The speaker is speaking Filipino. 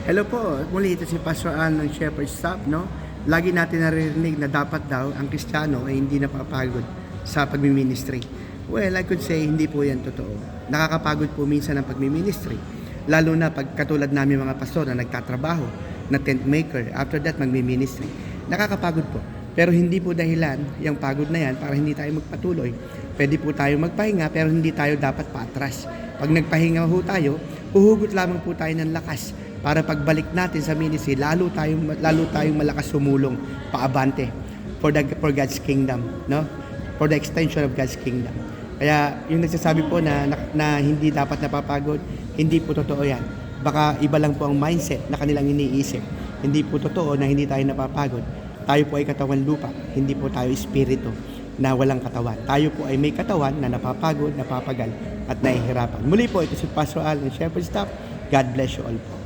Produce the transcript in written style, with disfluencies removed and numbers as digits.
Hello po, muli ito si Pastor Al ng Shepherd Staff, no? Lagi natin naririnig na dapat daw ang Kristiyano ay hindi napapagod sa pagmi-ministry. Well, I could say hindi po yan totoo. Nakakapagod po minsan ang pagmi-ministry. Lalo na pag katulad namin mga pastor na nagtatrabaho, na tent maker, after that magmi-ministry. Nakakapagod po. Pero hindi po dahilan yung pagod na yan para hindi tayo magpatuloy. Pwede po tayo magpahinga pero hindi tayo dapat paatras. Pag nagpahinga ho tayo, uhugot lamang po tayo ng lakas para pagbalik natin sa ministry, lalo tayong malakas sumulong paabante for God's kingdom, no? For the extension of God's kingdom. Kaya yung nagsasabi po na hindi dapat napapagod, hindi po totoo yan. Baka iba lang po ang mindset na kanilang iniisip. Hindi po totoo na hindi tayo napapagod. Tayo po ay katawan lupa, hindi po tayo espiritu na walang katawan. Tayo po ay may katawan na napapagod, napapagal at nahihirapan. Muli po, ito si Pastor Al ng Shepherd Staff. God bless you all po.